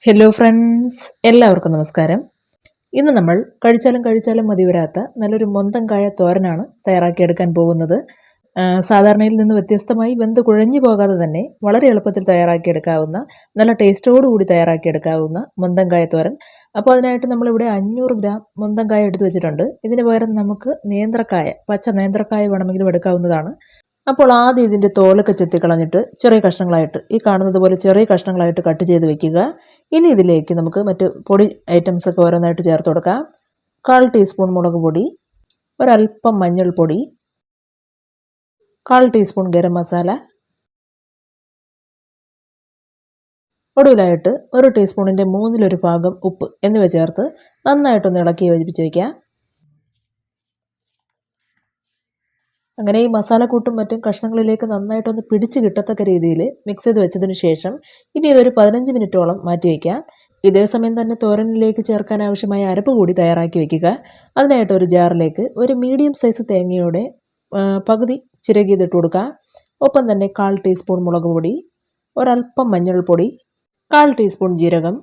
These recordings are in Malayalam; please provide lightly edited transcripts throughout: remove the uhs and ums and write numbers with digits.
ഹലോ ഫ്രണ്ട്സ്, എല്ലാവർക്കും നമസ്കാരം. ഇന്ന് നമ്മൾ കഴിച്ചാലും മതി വരാത്ത നല്ലൊരു മൊന്തങ്കായ തോരനാണ് തയ്യാറാക്കിയെടുക്കാൻ പോകുന്നത്. സാധാരണയിൽ നിന്ന് വ്യത്യസ്തമായി വെന്ത് കുഴഞ്ഞു പോകാതെ തന്നെ വളരെ എളുപ്പത്തിൽ തയ്യാറാക്കിയെടുക്കാവുന്ന, നല്ല ടേസ്റ്റോടുകൂടി തയ്യാറാക്കിയെടുക്കാവുന്ന മൊന്തങ്കായ തോരൻ. അപ്പോൾ അതിനായിട്ട് നമ്മളിവിടെ 500 ഗ്രാം മൊന്തങ്കായ എടുത്തു വെച്ചിട്ടുണ്ട്. ഇതിന് പകരം നമുക്ക് നേന്ത്രക്കായ, പച്ച നേന്ത്രക്കായ വേണമെങ്കിലും എടുക്കാവുന്നതാണ്. അപ്പോൾ ആദ്യം ഇതിൻ്റെ തോലൊക്കെ ചെത്തിക്കളഞ്ഞിട്ട് ചെറിയ കഷ്ണങ്ങളായിട്ട്, ഈ കാണുന്നത് പോലെ ചെറിയ കഷ്ണങ്ങളായിട്ട് കട്ട് ചെയ്ത് വെക്കുക. ഇനി ഇതിലേക്ക് നമുക്ക് മറ്റ് പൊടി ഐറ്റംസൊക്കെ ഓരോന്നായിട്ട് ചേർത്ത് കൊടുക്കാം. 1/4 ടീസ്പൂൺ മുളക് പൊടി, ഒരൽപ്പം മഞ്ഞൾപ്പൊടി, 1/4 ടീസ്പൂൺ ഗരം മസാല, ഒടുവിലായിട്ട് 1 ടീസ്പൂണിൻ്റെ 1/3 ഭാഗം ഉപ്പ് എന്നിവ ചേർത്ത് നന്നായിട്ടൊന്ന് ഇളക്കി യോജിപ്പിച്ച് വയ്ക്കാം. അങ്ങനെ ഈ മസാലക്കൂട്ടും മറ്റും കഷ്ണങ്ങളിലേക്ക് നന്നായിട്ടൊന്ന് പിടിച്ച് കിട്ടത്തക്ക രീതിയിൽ മിക്സ് ചെയ്ത് വെച്ചതിന് ശേഷം ഇനി ഇതൊരു 15 മിനിറ്റോളം മാറ്റി വയ്ക്കാം. ഇതേ സമയം തന്നെ തോരനിലേക്ക് ചേർക്കാൻ ആവശ്യമായ അരപ്പ് കൂടി തയ്യാറാക്കി വയ്ക്കുക. അതിനായിട്ട് ഒരു ജാറിലേക്ക് ഒരു മീഡിയം സൈസ് തേങ്ങയുടെ പകുതി ചിരകിയതിട്ട് കൊടുക്കുക. ഒപ്പം തന്നെ 1/4 ടീസ്പൂൺ മുളക് പൊടി, ഒരൽപ്പം മഞ്ഞൾപ്പൊടി, 1/4 ടീസ്പൂൺ ജീരകം,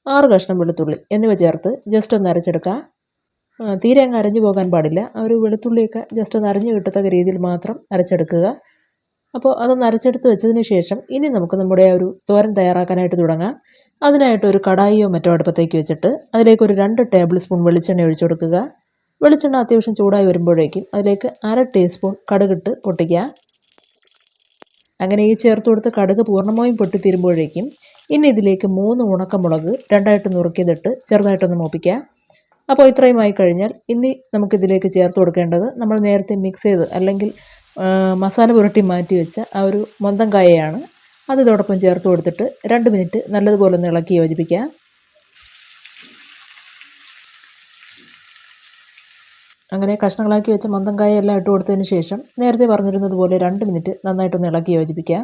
6 കഷ്ണം വെളുത്തുള്ളി എന്നിവ ചേർത്ത് ജസ്റ്റ് ഒന്ന് അരച്ചെടുക്കുക. തീരെ അങ്ങ് അരഞ്ഞു പോകാൻ പാടില്ല. ആ ഒരു വെളുത്തുള്ളിയൊക്കെ ജസ്റ്റ് ഒന്ന് അരഞ്ഞു കിട്ടത്തക്ക രീതിയിൽ മാത്രം അരച്ചെടുക്കുക. അപ്പോൾ അതൊന്ന് അരച്ചെടുത്ത് വെച്ചതിന് ശേഷം ഇനി നമുക്ക് നമ്മുടെ ആ ഒരു തോരൻ തയ്യാറാക്കാനായിട്ട് തുടങ്ങാം. അതിനായിട്ട് ഒരു കടായിയോ മറ്റോ അടുപ്പത്തേക്ക് വെച്ചിട്ട് അതിലേക്ക് ഒരു 2 ടേബിൾ സ്പൂൺ വെളിച്ചെണ്ണ ഒഴിച്ചു കൊടുക്കുക. വെളിച്ചെണ്ണ അത്യാവശ്യം ചൂടായി വരുമ്പോഴേക്കും അതിലേക്ക് 1/2 ടീസ്പൂൺ കടുകിട്ട് പൊട്ടിക്കുക. അങ്ങനെ ഈ ചേർത്ത് കൊടുത്ത് കടുക് പൂർണ്ണമായും പൊട്ടിത്തീരുമ്പോഴേക്കും ഇനി ഇതിലേക്ക് 3 ഉണക്കമുളക് 2ആയിട്ട് നുറുക്കിയതിട്ട് ചെറുതായിട്ടൊന്ന് മൂപ്പിക്കുക. അപ്പോൾ ഇത്രയുമായി കഴിഞ്ഞാൽ ഇനി നമുക്കിതിലേക്ക് ചേർത്ത് കൊടുക്കേണ്ടത് നമ്മൾ നേരത്തെ മിക്സ് ചെയ്ത് അല്ലെങ്കിൽ മസാല പുരട്ടി മാറ്റി വെച്ച ആ ഒരു മൊന്തങ്കായയാണ്. അത് ഇതോടൊപ്പം ചേർത്ത് കൊടുത്തിട്ട് 2 മിനിറ്റ് നല്ലതുപോലെ ഒന്ന് ഇളക്കി യോജിപ്പിക്കുക. അങ്ങനെ കഷ്ണങ്ങളാക്കി വെച്ച മൊന്തങ്കായ എല്ലാം ഇട്ട് കൊടുത്തതിന് ശേഷം നേരത്തെ പറഞ്ഞിരുന്നത് പോലെ 2 മിനിറ്റ് നന്നായിട്ടൊന്ന് ഇളക്കി യോജിപ്പിക്കുക.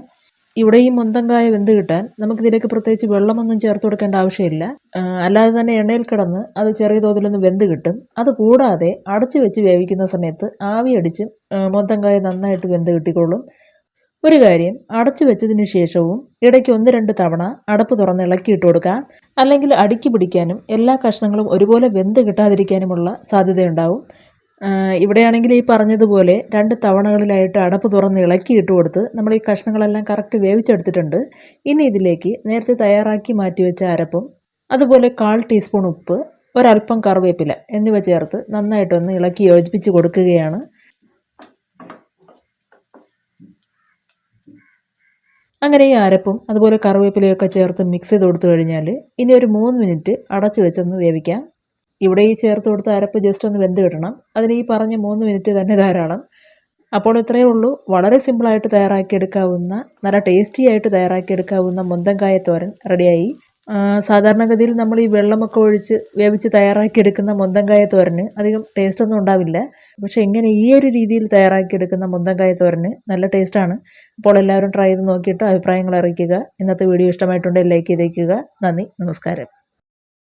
ഇവിടെ ഈ മൊന്തങ്കായ വെന്ത് കിട്ടാൻ നമുക്കിതിലേക്ക് പ്രത്യേകിച്ച് വെള്ളമൊന്നും ചേർത്ത് കൊടുക്കേണ്ട ആവശ്യമില്ല. അല്ലാതെ തന്നെ എണ്ണയിൽ കിടന്ന് അത് ചെറിയ തോതിലൊന്ന് വെന്ത് കിട്ടും. അതുകൂടാതെ അടച്ചു വെച്ച് വേവിക്കുന്ന സമയത്ത് ആവി അടിച്ച് മൊന്തങ്കായ നന്നായിട്ട് വെന്ത് കിട്ടിക്കോളും. ഒരു കാര്യം, അടച്ചു വെച്ചതിന് ശേഷവും ഇടയ്ക്ക് 1-2 തവണ അടപ്പ് തുറന്ന് ഇളക്കിയിട്ട് കൊടുക്കാം. അല്ലെങ്കിൽ അടുക്കി പിടിക്കാനും എല്ലാ കഷ്ണങ്ങളും ഒരുപോലെ വെന്ത് കിട്ടാതിരിക്കാനുമുള്ള സാധ്യതയുണ്ടാവും. ഇവിടെയാണെങ്കിൽ ഈ പറഞ്ഞതുപോലെ 2 തവണകളിലായിട്ട് അടപ്പ് തുറന്ന് ഇളക്കിയിട്ട് കൊടുത്ത് നമ്മൾ ഈ കഷ്ണങ്ങളെല്ലാം കറക്റ്റ് വേവിച്ചെടുത്തിട്ടുണ്ട്. ഇനി ഇതിലേക്ക് നേരത്തെ തയ്യാറാക്കി മാറ്റിവെച്ച അരപ്പും അതുപോലെ 1/4 ടീസ്പൂൺ ഉപ്പ്, ഒരൽപ്പം കറിവേപ്പില എന്നിവ ചേർത്ത് നന്നായിട്ടൊന്ന് ഇളക്കി യോജിപ്പിച്ച് കൊടുക്കുകയാണ്. അങ്ങനെ ഈ അരപ്പും അതുപോലെ കറിവേപ്പിലയൊക്കെ ചേർത്ത് മിക്സ് ചെയ്ത് കൊടുത്തു കഴിഞ്ഞാൽ ഇനി ഒരു 3 മിനിറ്റ് അടച്ചു വെച്ചൊന്ന് വേവിക്കാം. ഇവിടെ ഈ ചേർത്ത് കൊടുത്ത അരപ്പ് ജസ്റ്റ് ഒന്ന് വെന്ത് കിട്ടണം. അതിന് ഈ പറഞ്ഞ 3 മിനിറ്റ് തന്നെ ധാരാളം. അപ്പോൾ ഇത്രയേ ഉള്ളൂ. വളരെ സിമ്പിളായിട്ട് തയ്യാറാക്കിയെടുക്കാവുന്ന, നല്ല ടേസ്റ്റി ആയിട്ട് തയ്യാറാക്കിയെടുക്കാവുന്ന മൊന്തങ്കായ തോരൻ റെഡിയായി. സാധാരണഗതിയിൽ നമ്മൾ ഈ വെള്ളമൊക്കെ ഒഴിച്ച് വേവിച്ച് തയ്യാറാക്കിയെടുക്കുന്ന മൊന്തങ്കായ തോരന് അധികം ടേസ്റ്റൊന്നും ഉണ്ടാവില്ല. പക്ഷേ ഇങ്ങനെ ഈ ഒരു രീതിയിൽ തയ്യാറാക്കിയെടുക്കുന്ന മൊന്തങ്കായ തോരന് നല്ല ടേസ്റ്റാണ്. അപ്പോൾ എല്ലാവരും ട്രൈ ചെയ്ത് നോക്കിയിട്ട് അഭിപ്രായങ്ങൾ അറിയിക്കുക. ഇന്നത്തെ വീഡിയോ ഇഷ്ടമായിട്ടുണ്ടെങ്കിൽ ലൈക്ക് ചെയ്തേക്കുക. നന്ദി, നമസ്കാരം.